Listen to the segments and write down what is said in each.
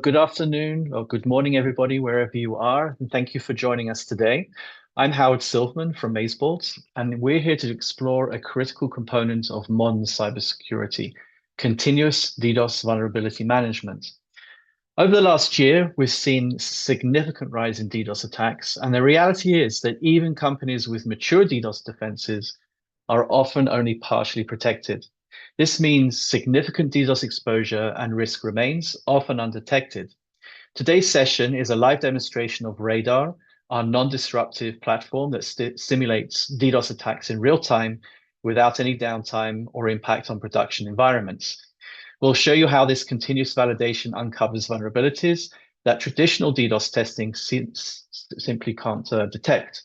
Good afternoon or good morning, everybody, wherever you are, and thank you for joining us today. I'm Howard Silverman from Mazebolt, and we're here to explore a critical component of modern cybersecurity, continuous DDoS vulnerability management. Over the last year, we've seen significant rise in DDoS attacks, and the reality is that even companies with mature DDoS defenses are often only partially protected. This means significant DDoS exposure and risk remains, often undetected. Today's session is a live demonstration of Radar, our non-disruptive platform that simulates DDoS attacks in real time without any downtime or impact on production environments. We'll show you how this continuous validation uncovers vulnerabilities that traditional DDoS testing simply can't detect.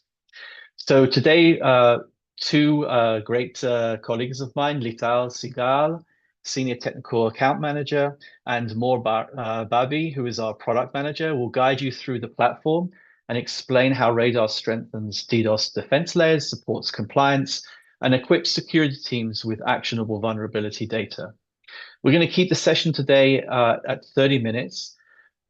So today, two great colleagues of mine, Lital Sigal, Senior Technical Account Manager, and Mor Babi, who is our Product Manager, will guide you through the platform and explain how Radar strengthens DDoS defense layers, supports compliance, and equips security teams with actionable vulnerability data. We're going to keep the session today at 30 minutes.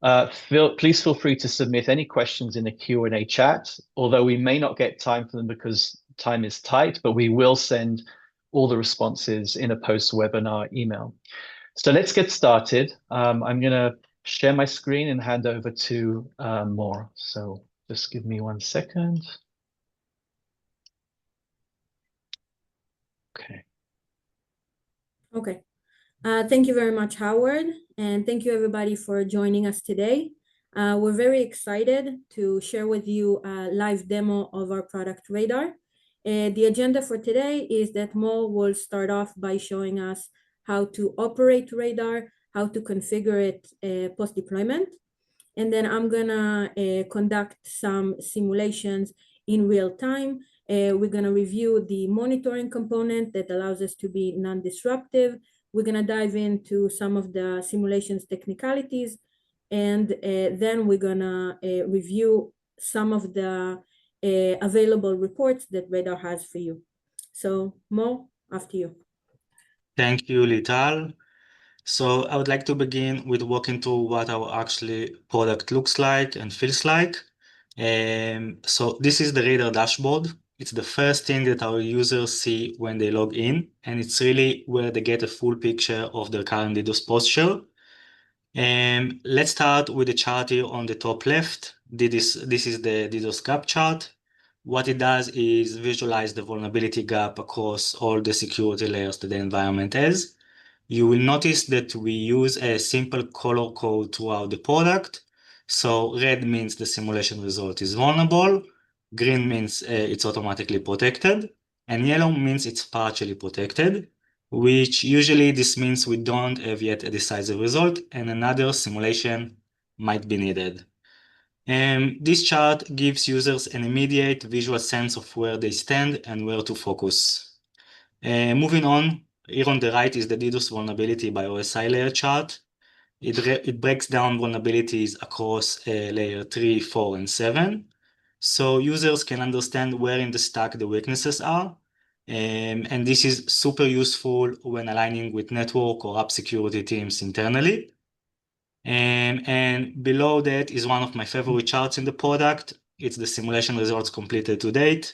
Please feel free to submit any questions in the Q&A chat, although we may not get time for them because time is tight, but we will send all the responses in a post-webinar email. So let's get started. I'm going to share my screen and hand over to Mor. So just give me 1 second. Okay. Okay. Thank you very much, Howard, and thank you everybody for joining us today. We're very excited to share with you a live demo of our product Radar. The agenda for today is that Mo will start off by showing us how to operate Radar, how to configure it post-deployment, and then I'm gonna conduct some simulations in real time. We're gonna review the monitoring component that allows us to be non-disruptive. We're gonna dive into some of the simulations technicalities, and then we're gonna review some of the available reports that Radar has for you. So Mo, after you. Thank you, Lital. So I would like to begin with walking through what our actually product looks like and feels like. So this is the Radar dashboard. It's the first thing that our users see when they log in, and it's really where they get a full picture of their current DDoS posture. Let's start with the chart here on the top left. This is the DDoS gap chart. What it does is visualize the vulnerability gap across all the security layers that the environment has. You will notice that we use a simple color code throughout the product. So red means the simulation result is vulnerable, green means it's automatically protected, and yellow means it's partially protected, which usually this means we don't have yet a decisive result and another simulation might be needed. This chart gives users an immediate visual sense of where they stand and where to focus. Moving on, here on the right is the DDoS vulnerability by OSI layer chart. It breaks down vulnerabilities across layer 3, 4, and 7. So users can understand where in the stack the weaknesses are. And this is super useful when aligning with network or app security teams internally. And below that is one of my favorite charts in the product. It's the simulation results completed to date.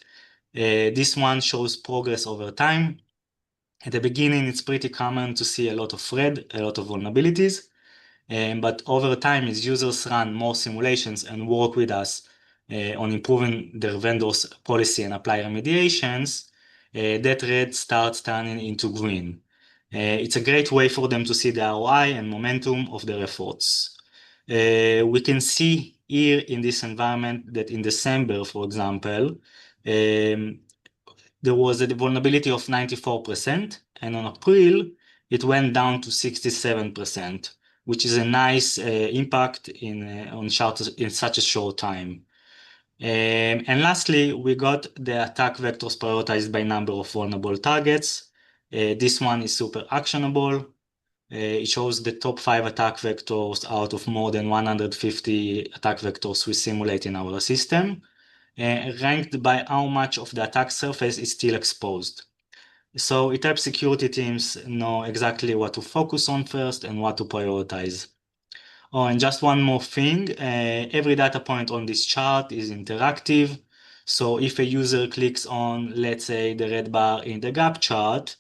This one shows progress over time. At the beginning, it's pretty common to see a lot of red, a lot of vulnerabilities. But over time, as users run more simulations and work with us on improving their vendors' policy and apply remediations, that red starts turning into green. It's a great way for them to see the ROI and momentum of their efforts. We can see here in this environment that in December, for example, there was a vulnerability of 94%, and on April, it went down to 67%, which is a nice impact in such a short time. And lastly, we got the attack vectors prioritized by number of vulnerable targets. This one is super actionable. It shows the top 5 attack vectors out of more than 150 attack vectors we simulate in our system, ranked by how much of the attack surface is still exposed. So it helps security teams know exactly what to focus on first and what to prioritize. Oh, and just one more thing, every data point on this chart is interactive. So if a user clicks on, let's say, the red bar in the gap chart,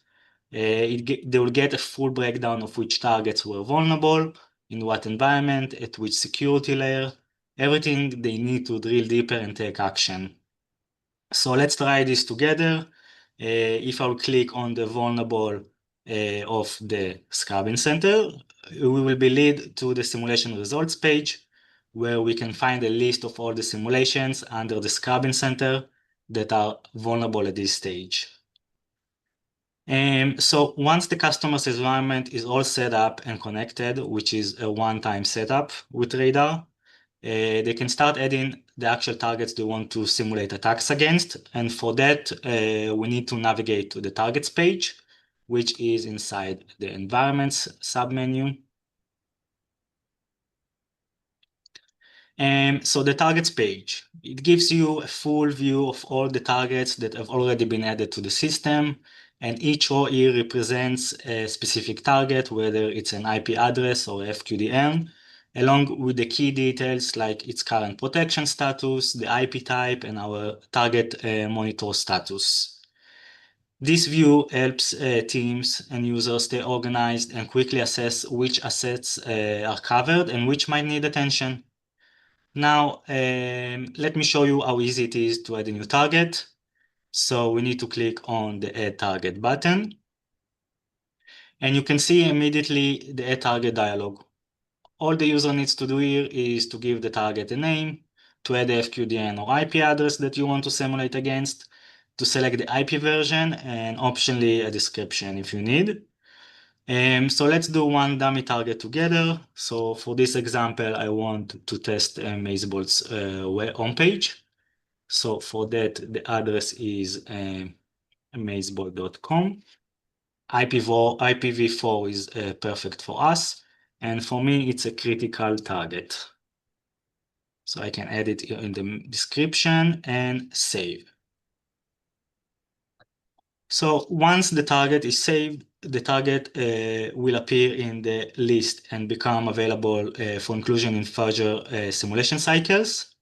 they will get a full breakdown of which targets were vulnerable, in what environment, at which security layer, everything they need to drill deeper and take action. So let's try this together. If I'll click on the vulnerable of the scrubbing center, we will be led to the simulation results page, where we can find a list of all the simulations under the scrubbing center that are vulnerable at this stage. So once the customer's environment is all set up and connected, which is a one-time setup with Radar, they can start adding the actual targets they want to simulate attacks against. And for that, we need to navigate to the targets page, which is inside the environments submenu. So the targets page, it gives you a full view of all the targets that have already been added to the system. And each row here represents a specific target, whether it's an IP address or FQDN, along with the key details like its current protection status, the IP type, and our target monitor status. This view helps teams and users stay organized and quickly assess which assets are covered and which might need attention. Now, let me show you how easy it is to add a new target. So we need to click on the Add Target button. And you can see immediately the Add Target dialog. All the user needs to do here is to give the target a name, to add the FQDN or IP address that you want to simulate against, to select the IP version, and optionally a description if you need. So let's do one dummy target together. So for this example, I want to test MazeBolt's homepage. So for that, the address is mazebolt.com. IPv4 is perfect for us. And for me, it's a critical target. So I can add it here in the description and save. So once the target is saved, the target will appear in the list and become available for inclusion in further simulation cycles.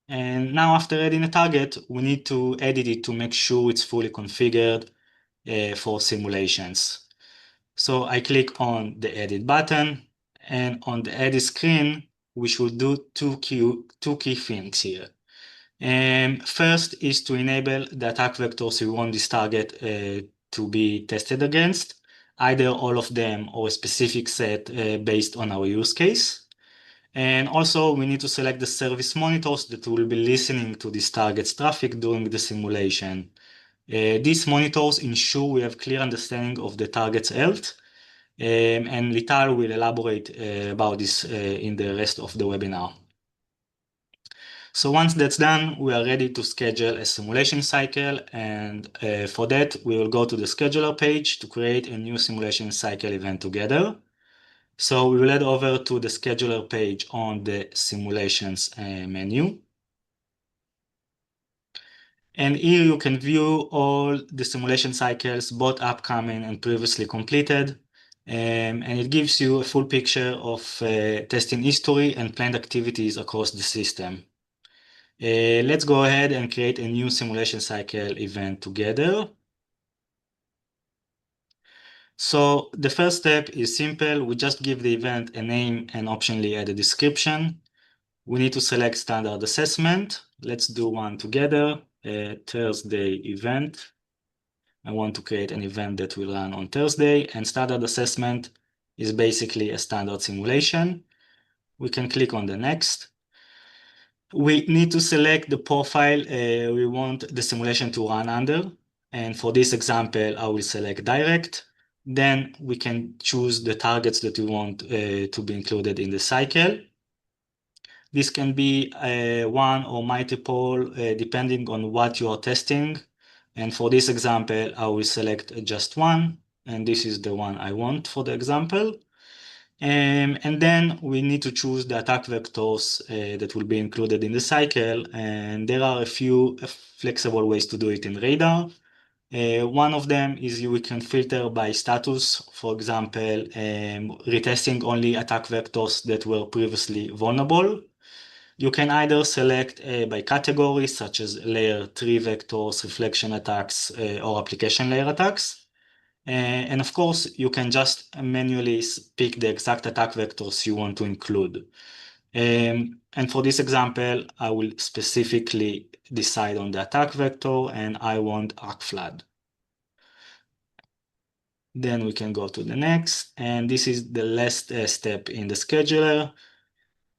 And now after adding a target, we need to edit it to make sure it's fully configured for simulations. So I click on the edit button, and on the edit screen, we should do two key things here. First is to enable the attack vectors we want this target to be tested against, either all of them or a specific set based on our use case. And also we need to select the service monitors that will be listening to this target's traffic during the simulation. These monitors ensure we have clear understanding of the target's health, and Lital will elaborate about this in the rest of the webinar. So once that's done, we are ready to schedule a simulation cycle, and for that, we will go to the scheduler page to create a new simulation cycle event together. So we will head over to the scheduler page on the simulations menu. And here you can view all the simulation cycles, both upcoming and previously completed. And it gives you a full picture of testing history and planned activities across the system. Let's go ahead and create a new simulation cycle event together. So the first step is simple. We just give the event a name and optionally add a description. We need to select standard assessment. Let's do one together. Thursday event. I want to create an event that will run on Thursday, and standard assessment is basically a standard simulation. We can click on the next. We need to select the profile we want the simulation to run under. And for this example, I will select direct. Then we can choose the targets that we want to be included in the cycle. This can be one or multiple, depending on what you are testing. And for this example, I will select just one. And this is the one I want for the example. And then we need to choose the attack vectors that will be included in the cycle. And there are a few flexible ways to do it in Radar. One of them is we can filter by status, for example, retesting only attack vectors that were previously vulnerable. You can either select by category, such as layer 3 vectors, reflection attacks, or application layer attacks. And of course, you can just manually pick the exact attack vectors you want to include. And for this example, I will specifically decide on the attack vector, and I want arc flood. Then we can go to the next, and this is the last step in the scheduler.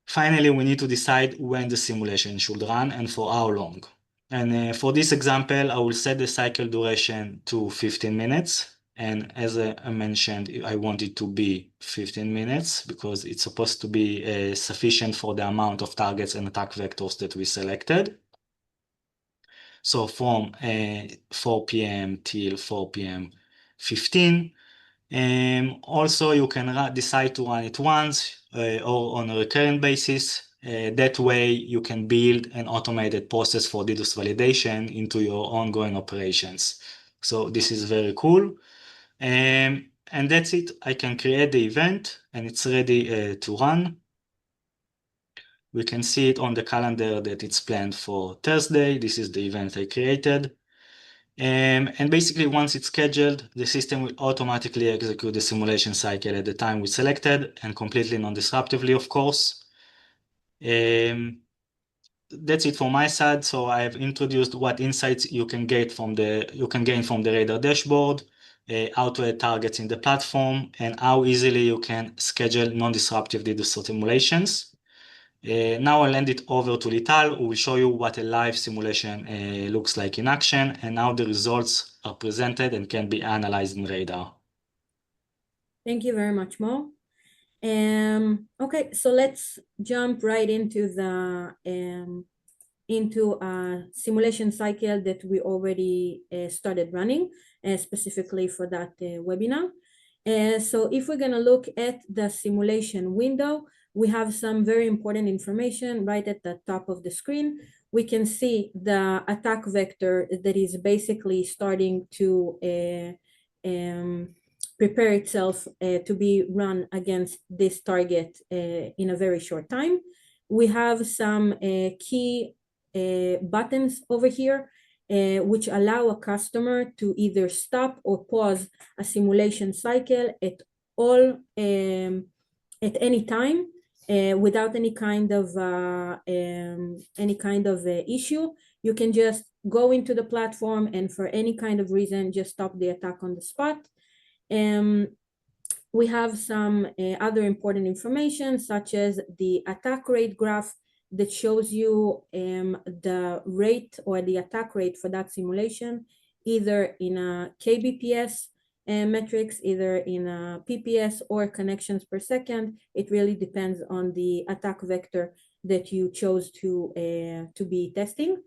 Finally, we need to decide when the simulation should run and for how long. And for this example, I will set the cycle duration to 15 minutes. And as I mentioned, I want it to be 15 minutes because it's supposed to be sufficient for the amount of targets and attack vectors that we selected. So from 4 p.m. till 4 p.m. 15. Also, you can decide to run it once or on a recurrent basis. That way, you can build an automated process for DDoS validation into your ongoing operations. So this is very cool. And that's it. I can create the event and it's ready to run. We can see it on the calendar that it's planned for Thursday. This is the event I created. And basically, once it's scheduled, the system will automatically execute the simulation cycle at the time we selected and completely non-disruptively, of course. That's it from my side. So I have introduced what insights you can gain from the radar dashboard, how to add targets in the platform, and how easily you can schedule non-disruptive DDoS simulations. Now I'll hand it over to Lital, who will show you what a live simulation looks like in action and how the results are presented and can be analyzed in Radar. Thank you very much, Mo. Okay, so let's jump right into the simulation cycle that we already started running, specifically for that webinar. So if we're gonna look at the simulation window, we have some very important information right at the top of the screen. We can see the attack vector that is basically starting to prepare itself to be run against this target in a very short time. We have some key buttons over here which allow a customer to either stop or pause a simulation cycle at any time without any kind of issue. You can just go into the platform and for any kind of reason just stop the attack on the spot. We have some other important information such as the attack rate graph that shows you the rate or the attack rate for that simulation, either in a kbps metrics, either in a PPS or connections per second. It really depends on the attack vector that you chose to be testing.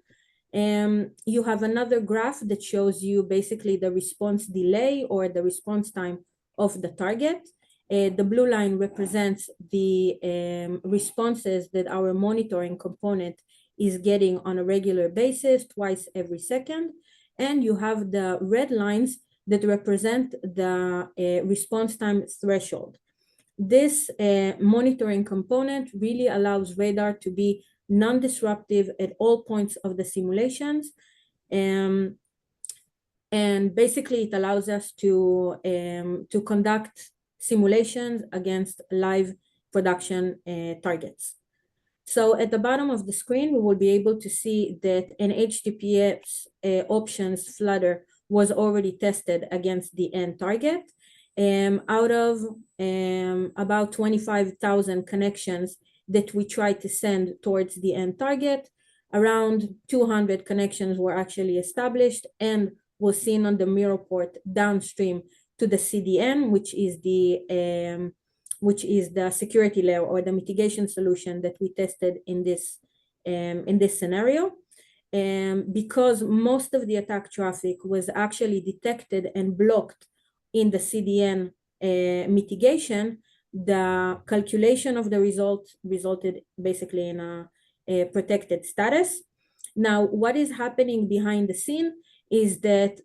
You have another graph that shows you basically the response delay or the response time of the target. The blue line represents the responses that our monitoring component is getting on a regular basis, twice every second. And you have the red lines that represent the response time threshold. This monitoring component really allows Radar to be non-disruptive at all points of the simulations. And basically it allows us to conduct simulations against live production targets. So at the bottom of the screen, we will be able to see that an HTTPS options flutter was already tested against the end target. Out of about 25,000 connections that we tried to send towards the end target, around 200 connections were actually established and was seen on the mirror port downstream to the CDN, which is the security layer or the mitigation solution that we tested in this scenario. Because most of the attack traffic was actually detected and blocked in the CDN mitigation, the calculation of the result resulted basically in a protected status. Now, what is happening behind the scene is that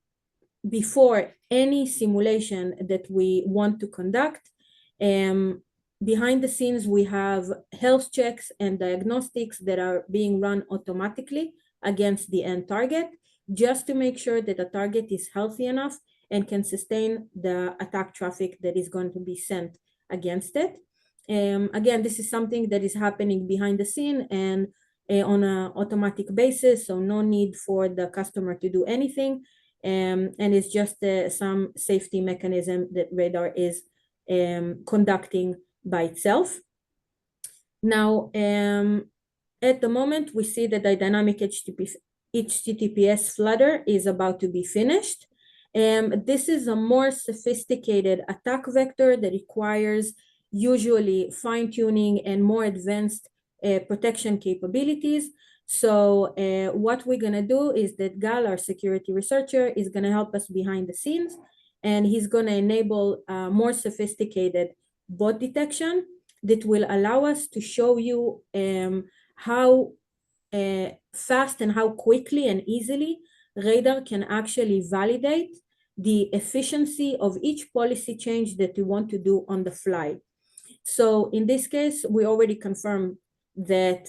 before any simulation that we want to conduct, behind the scenes, we have health checks and diagnostics that are being run automatically against the end target, just to make sure that the target is healthy enough and can sustain the attack traffic that is going to be sent against it. Again, this is something that is happening behind the scene and on an automatic basis, so no need for the customer to do anything. And it's just some safety mechanism that Radar is conducting by itself. Now, at the moment, we see that the dynamic HTTPS flutter is about to be finished. This is a more sophisticated attack vector that requires usually fine-tuning and more advanced protection capabilities. So what we're going to do is that Gal, our security researcher, is going to help us behind the scenes, and he's going to enable more sophisticated bot detection that will allow us to show you how fast and how quickly and easily Radar can actually validate the efficiency of each policy change that we want to do on the fly. So in this case, we already confirmed that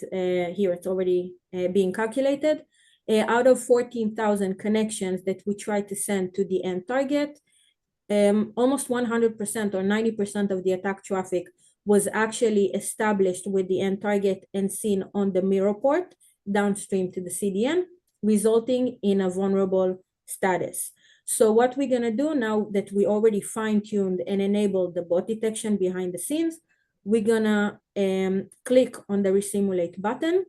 here it's already being calculated. Out of 14,000 connections that we try to send to the end target, almost 100% or 90% of the attack traffic was actually established with the end target and seen on the mirror port downstream to the CDN, resulting in a vulnerable status. So what we're going to do now that we already fine-tuned and enabled the bot detection behind the scenes, we're going to click on the resimulate button.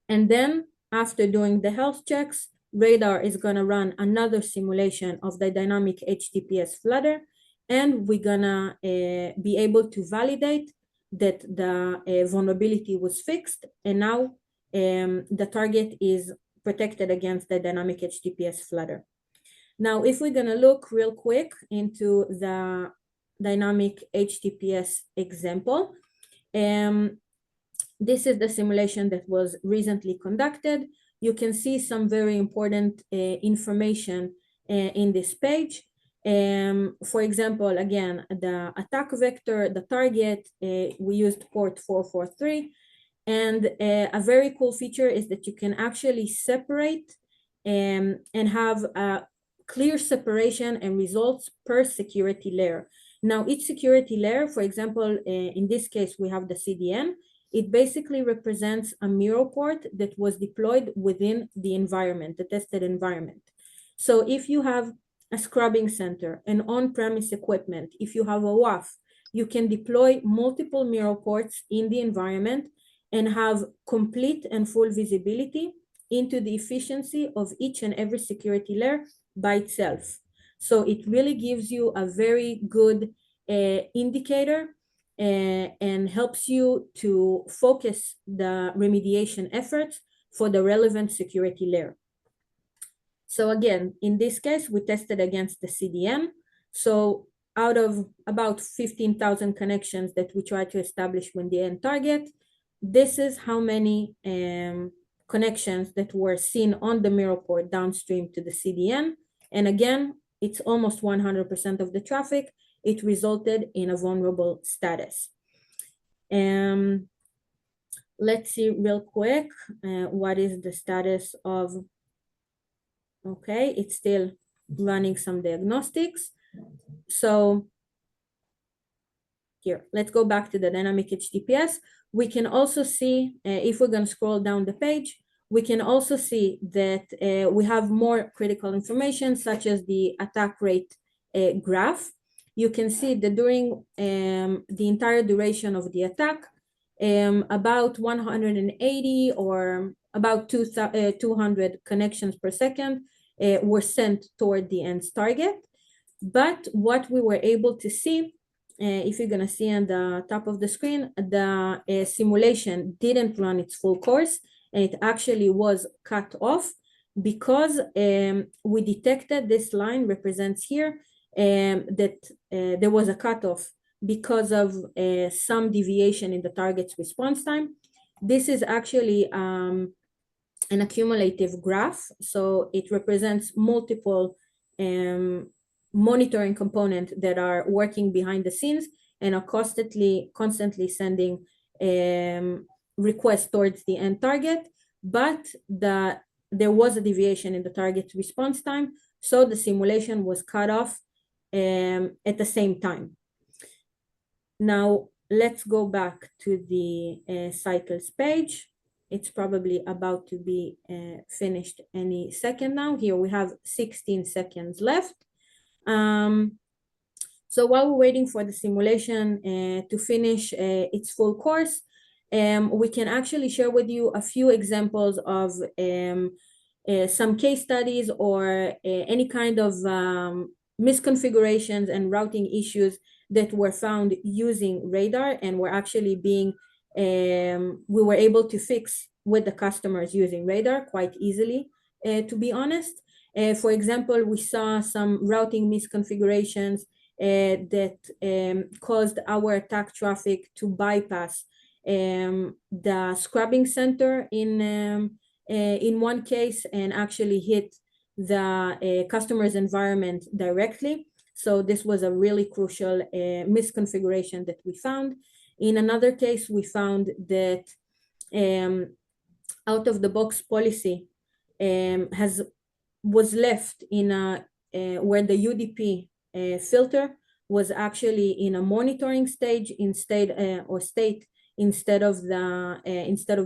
And then after doing the health checks, Radar is going to run another simulation of the dynamic HTTPS flutter, and we're going to be able to validate that the vulnerability was fixed, and now the target is protected against the dynamic HTTPS flutter. Now, if we're going to look real quick into the dynamic HTTPS example, this is the simulation that was recently conducted. You can see some very important information in this page. For example, again, the attack vector, the target, we used port 443. And a very cool feature is that you can actually separate and have a clear separation and results per security layer. Now, each security layer, for example, in this case, we have the CDN. It basically represents a mirror port that was deployed within the environment, the tested environment. So if you have a scrubbing center, an on-premise equipment, if you have a WAF, you can deploy multiple mirror ports in the environment and have complete and full visibility into the efficiency of each and every security layer by itself. So it really gives you a very good indicator and helps you to focus the remediation efforts for the relevant security layer. So again, in this case, we tested against the CDN. So out of about 15,000 connections that we tried to establish with the end target, this is how many connections that were seen on the mirror port downstream to the CDN. And again, it's almost 100% of the traffic. It resulted in a vulnerable status. Let's see real quick what is the status of, okay, it's still running some diagnostics. So here, let's go back to the dynamic HTTPS. We can also see, if we're going to scroll down the page, we can also see that we have more critical information, such as the attack rate graph. You can see that during the entire duration of the attack, about 180 or about 200 connections per second were sent toward the end target. But what we were able to see, if you're going to see on the top of the screen, the simulation didn't run its full course, and it actually was cut off because we detected this line represents here that there was a cutoff because of some deviation in the target's response time. This is actually an accumulative graph, so it represents multiple monitoring component that are working behind the scenes and are constantly sending requests towards the end target, but there was a deviation in the target response time, so the simulation was cut off at the same time. Now let's go back to the cycles page. It's probably about to be finished any second now. Here we have 16 seconds left. So while we're waiting for the simulation to finish its full course, we can actually share with you a few examples of some case studies or any kind of misconfigurations and routing issues that were found using radar and were actually being, we were able to fix with the customers using radar quite easily, to be honest. For example, we saw some routing misconfigurations that caused our attack traffic to bypass the scrubbing center in one case and actually hit the customer's environment directly. So this was a really crucial misconfiguration that we found. In another case, we found that out-of-the-box policy was left in where the UDP filter was actually in a monitoring stage instead of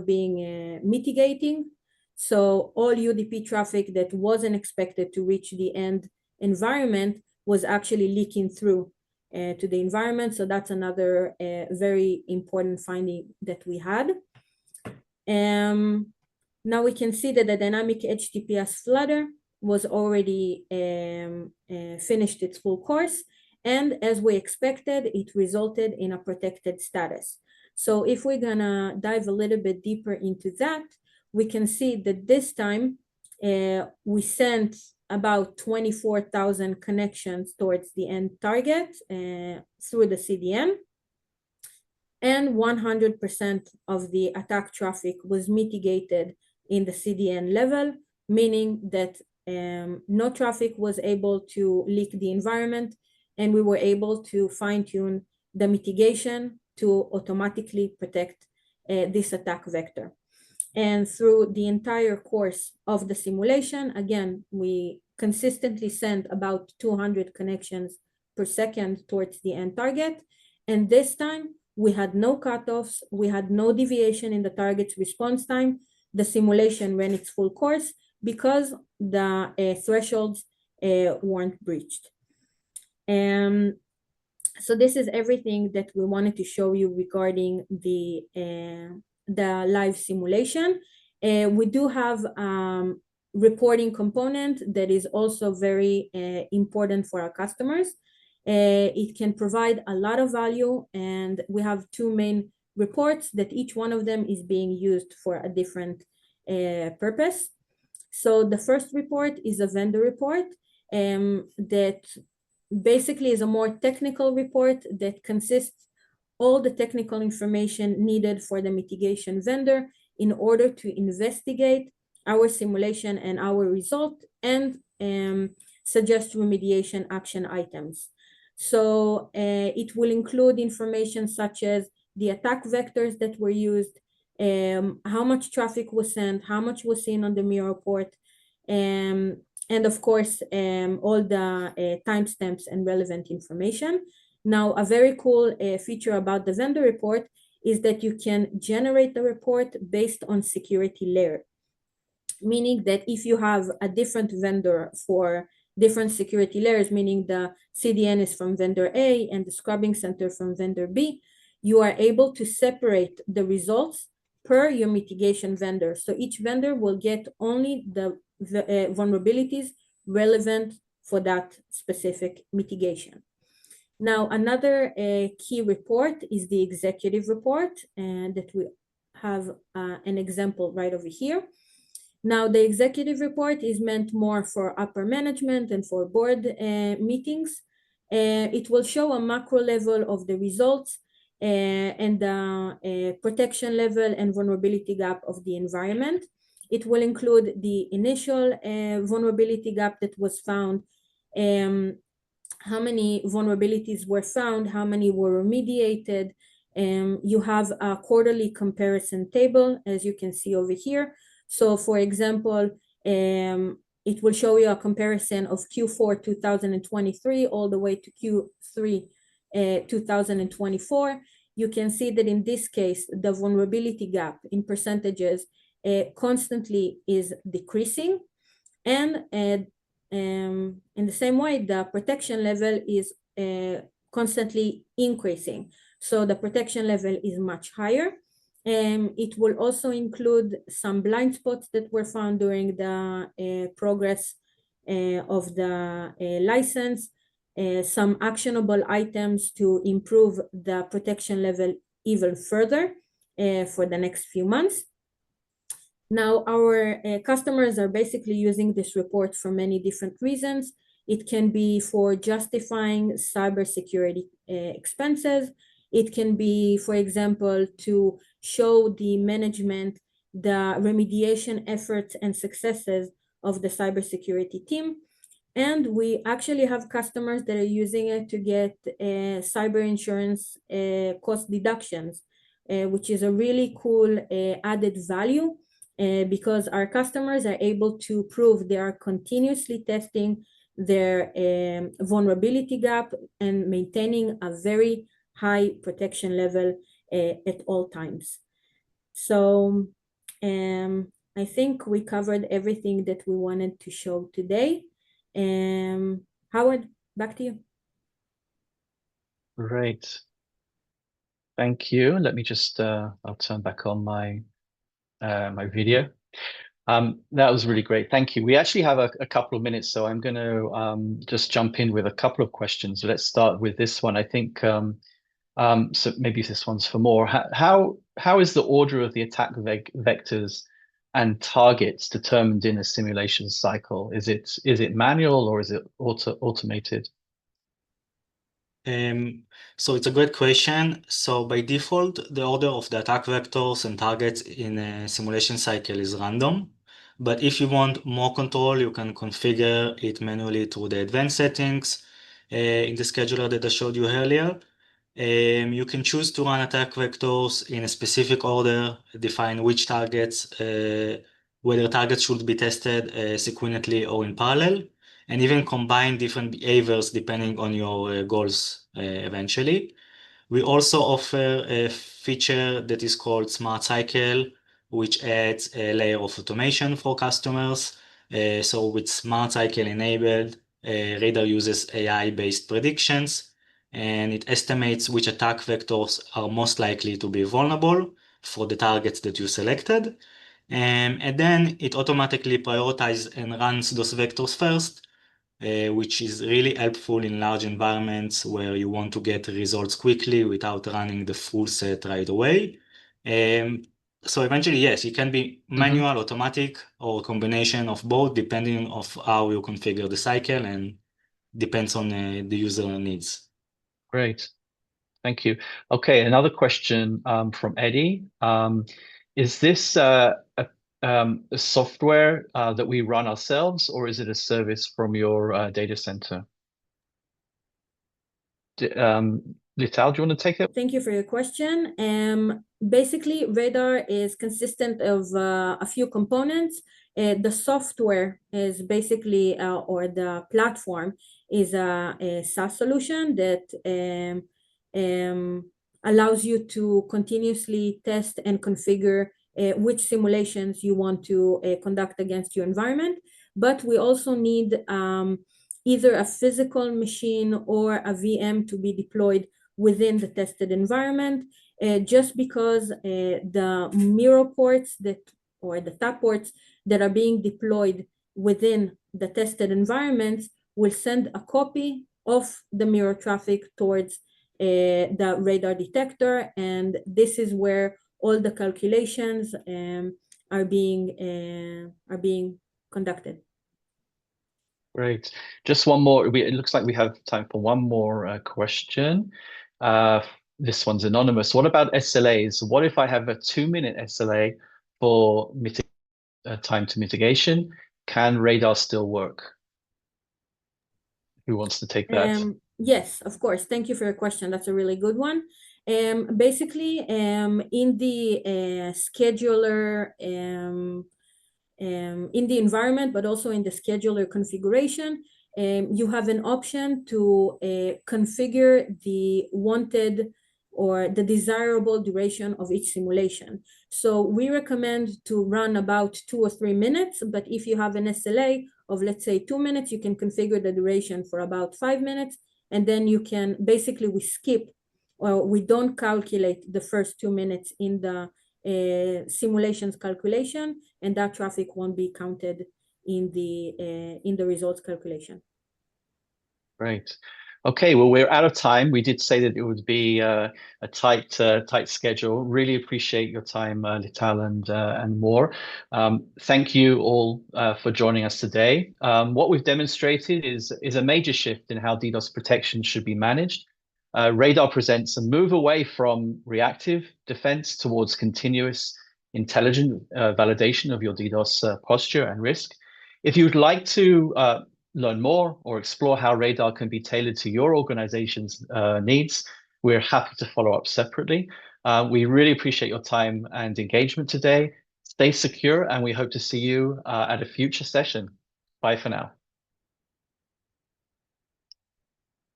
being mitigating. So all UDP traffic that wasn't expected to reach the end environment was actually leaking through to the environment. So that's another very important finding that we had. Now we can see that the dynamic HTTPS flutter was already finished its full course. And as we expected, it resulted in a protected status. So if we're gonna dive a little bit deeper into that, we can see that this time we sent about 24,000 connections towards the end target through the CDN, and 100% of the attack traffic was mitigated in the CDN level, meaning that no traffic was able to leak the environment, and we were able to fine-tune the mitigation to automatically protect this attack vector. And through the entire course of the simulation, again, we consistently sent about 200 connections per second towards the end target. And this time, we had no cutoffs, we had no deviation in the target's response time. The simulation ran its full course because the thresholds weren't breached. So this is everything that we wanted to show you regarding the live simulation. We do have reporting component that is also very important for our customers. It can provide a lot of value, and we have two main reports that each one of them is being used for a different purpose. So the first report is a vendor report that basically is a more technical report that consists all the technical information needed for the mitigation vendor in order to investigate our simulation and our result and suggest remediation action items. So it will include information such as the attack vectors that were used, how much traffic was sent, how much was seen on the mirror port, and of course, all the timestamps and relevant information. Now, a very cool feature about the vendor report is that you can generate the report based on security layer, meaning that if you have a different vendor for different security layers, meaning the CDN is from vendor A and the scrubbing center from vendor B, you are able to separate the results per your mitigation vendor. So each vendor will get only the vulnerabilities relevant for that specific mitigation. Now, another key report is the executive report, and that we have an example right over here. Now, the executive report is meant more for upper management and for board meetings. It will show a macro level of the results and the protection level and vulnerability gap of the environment. It will include the initial vulnerability gap that was found, how many vulnerabilities were found, how many were remediated. You have a quarterly comparison table, as you can see over here. So for example, it will show you a comparison of Q4 2023 all the way to Q3 2024. You can see that in this case, the vulnerability gap in percentages constantly is decreasing. And in the same way, the protection level is constantly increasing. So the protection level is much higher. It will also include some blind spots that were found during the progress of the license, some actionable items to improve the protection level even further for the next few months. Now, our customers are basically using this report for many different reasons. It can be for justifying cybersecurity expenses. It can be, for example, to show the management the remediation efforts and successes of the cybersecurity team. And we actually have customers that are using it to get cyber insurance cost deductions, which is a really cool added value because our customers are able to prove they are continuously testing their vulnerability gap and maintaining a very high protection level at all times. So I think we covered everything that we wanted to show today. Howard, back to you. Great. Thank you. Let me just, I'll turn back on my my video. That was really great. Thank you. We actually have a couple of minutes, so I'm going to just jump in with a couple of questions. So let's start with this one. I think so maybe this one's for more. How is the order of the attack vectors and targets determined in a simulation cycle? Is it manual or is it automated? So it's a great question. So by default, the order of the attack vectors and targets in a simulation cycle is random. But if you want more control, you can configure it manually through the advanced settings in the scheduler that I showed you earlier. You can choose to run attack vectors in a specific order, define which targets, whether targets should be tested sequentially or in parallel, and even combine different behaviors depending on your goals eventually. We also offer a feature that is called Smart Cycle, which adds a layer of automation for customers. So with Smart Cycle enabled, Radar uses AI-based predictions, and it estimates which attack vectors are most likely to be vulnerable for the targets that you selected. And then it automatically prioritizes and runs those vectors first, which is really helpful in large environments where you want to get results quickly without running the full set right away. So eventually, yes, it can be manual, automatic, or a combination of both, depending on how you configure the cycle and depends on the user needs. Great. Thank you. Okay, another question from Eddie. Is this a software that we run ourselves, or is it a service from your data center? Lital, do you want to take it? Thank you for your question. Basically, Radar is consistent of a few components. The software is basically, or the platform is a SaaS solution that allows you to continuously test and configure which simulations you want to conduct against your environment. But we also need either a physical machine or a VM to be deployed within the tested environment, just because the mirror ports or the tap ports that are being deployed within the tested environments will send a copy of the mirror traffic towards the radar detector, and this is where all the calculations are being conducted. Great. Just one more. It looks like we have time for one more question. This one's anonymous. What about SLAs? What if I have a 2-minute SLA for time to mitigation? Can radar still work? Who wants to take that? Yes, of course. Thank you for your question. That's a really good one. Basically, in the scheduler, in the environment, but also in the scheduler configuration, you have an option to configure the wanted or the desirable duration of each simulation. So we recommend to run about 2 or 3 minutes, but if you have an SLA of, let's say, 2 minutes, you can configure the duration for about 5 minutes, and then you can, basically we skip, or we don't calculate the first 2 minutes in the simulations calculation, and that traffic won't be counted in the results calculation. Great. Okay, well, we're out of time. We did say that it would be a tight schedule. Really appreciate your time, Lital and Mor. Thank you all for joining us today. What we've demonstrated is a major shift in how DDoS protection should be managed. Radar presents a move away from reactive defense towards continuous, intelligent validation of your DDoS posture and risk. If you'd like to learn more or explore how Radar can be tailored to your organization's needs, we're happy to follow up separately. We really appreciate your time and engagement today. Stay secure, and we hope to see you at a future session. Bye for now.